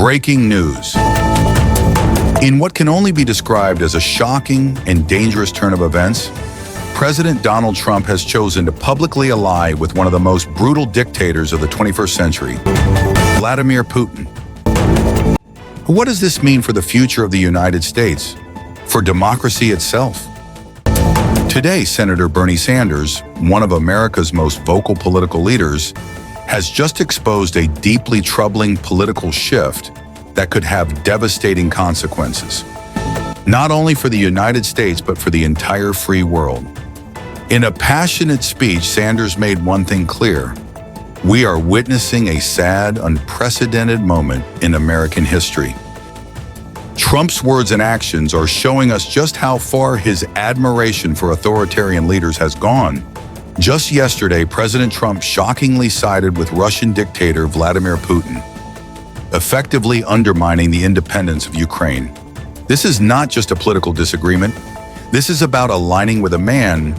Breaking news. In what can only be described as a shocking and dangerous turn of events, President Donald Trump has chosen to publicly ally with one of the most brutal dictators of the 21st century, Vladimir Putin. What does this mean for the future of the United States, for democracy itself? Today, Senator Bernie Sanders, one of America's most vocal political leaders, has just exposed a deeply troubling political shift that could have devastating consequences, not only for the United States, but for the entire free world. In a passionate speech, Sanders made one thing clear: we are witnessing a sad, unprecedented moment in American history. Trump's words and actions are showing us just how far his admiration for authoritarian leaders has gone. Just yesterday, President Trump shockingly sided with Russian dictator Vladimir Putin, effectively undermining the independence of Ukraine. This is not just a political disagreement. This is about aligning with a man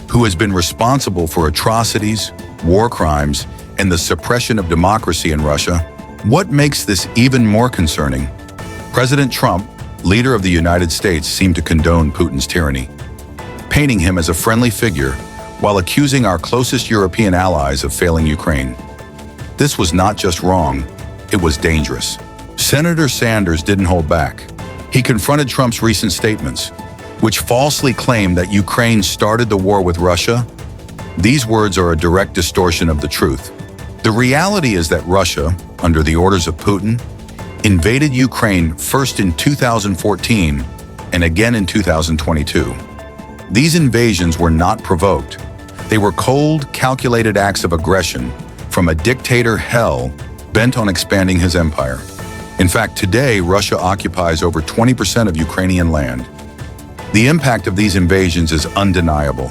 who has been responsible for atrocities, war crimes, and the suppression of democracy in Russia. What makes this even more concerning? President Trump, leader of the United States, seemed to condone Putin's tyranny, painting him as a friendly figure while accusing our closest European allies of failing Ukraine. This was not just wrong, it was dangerous. Senator Sanders didn't hold back. He confronted Trump's recent statements, which falsely claimed that Ukraine started the war with Russia. These words are a direct distortion of the truth. The reality is that Russia, under the orders of Putin, invaded Ukraine first in 2014 and again in 2022. These invasions were not provoked. They were cold, calculated acts of aggression from a dictator hell bent on expanding his empire. In fact, today, Russia occupies over 20% of Ukrainian land. The impact of these invasions is undeniable.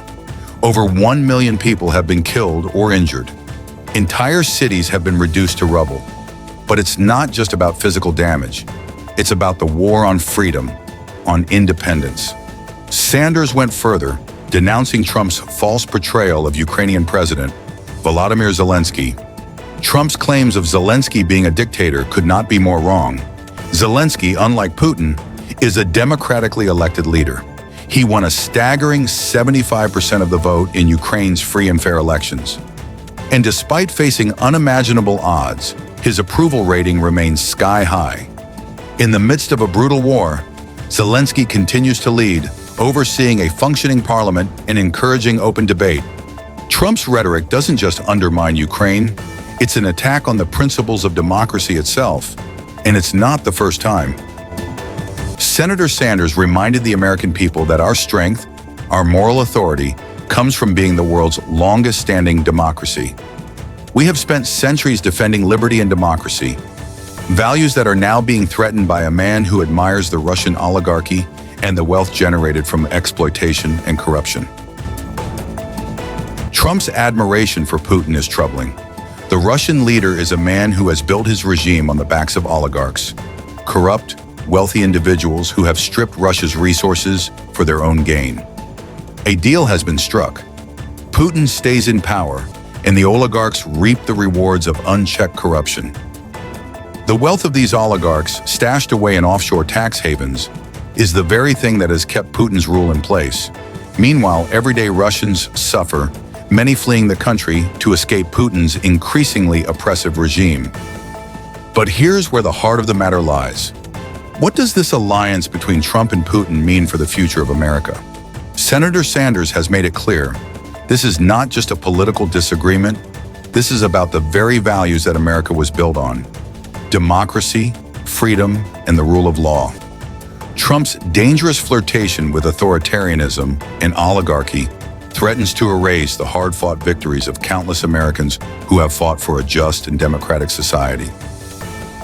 Over 1 million people have been killed or injured. Entire cities have been reduced to rubble. But it's not just about physical damage. It's about the war on freedom, on independence. Sanders went further, denouncing Trump's false portrayal of Ukrainian President Vladimir Zelensky. Trump's claims of Zelensky being a dictator could not be more wrong. Zelensky, unlike Putin, is a democratically elected leader. He won a staggering 75% of the vote in Ukraine's free and fair elections. And despite facing unimaginable odds, his approval rating remains sky high. In the midst of a brutal war, Zelensky continues to lead, overseeing a functioning parliament and encouraging open debate. Trump's rhetoric doesn't just undermine Ukraine, it's an attack on the principles of democracy itself, and it's not the first time. Senator Sanders reminded the American people that our strength, our moral authority, comes from being the world's longest-standing democracy. We have spent centuries defending liberty and democracy, values that are now being threatened by a man who admires the Russian oligarchy and the wealth generated from exploitation and corruption. Trump's admiration for Putin is troubling. The Russian leader is a man who has built his regime on the backs of oligarchs, corrupt, wealthy individuals who have stripped Russia's resources for their own gain. A deal has been struck. Putin stays in power, and the oligarchs reap the rewards of unchecked corruption. The wealth of these oligarchs, stashed away in offshore tax havens, is the very thing that has kept Putin's rule in place. Meanwhile, everyday Russians suffer, many fleeing the country to escape Putin's increasingly oppressive regime. But here's where the heart of the matter lies. What does this alliance between Trump and Putin mean for the future of America? Senator Sanders has made it clear, this is not just a political disagreement, this is about the very values that America was built on: democracy, freedom, and the rule of law. Trump's dangerous flirtation with authoritarianism and oligarchy threatens to erase the hard-fought victories of countless Americans who have fought for a just and democratic society.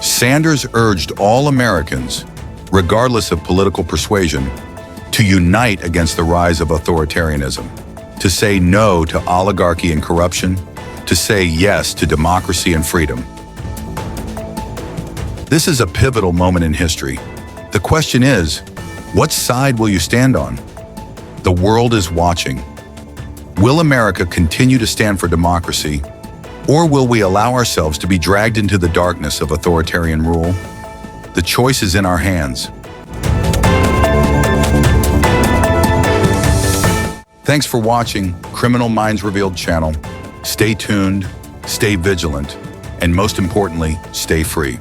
Sanders urged all Americans, regardless of political persuasion, to unite against the rise of authoritarianism, to say no to oligarchy and corruption, to say yes to democracy and freedom. This is a pivotal moment in history. The question is, what side will you stand on? The world is watching. Will America continue to stand for democracy, or will we allow ourselves to be dragged into the darkness of authoritarian rule? The choice is in our hands. Thanks for watching Criminal Minds Revealed channel. Stay tuned, stay vigilant, and most importantly, stay free.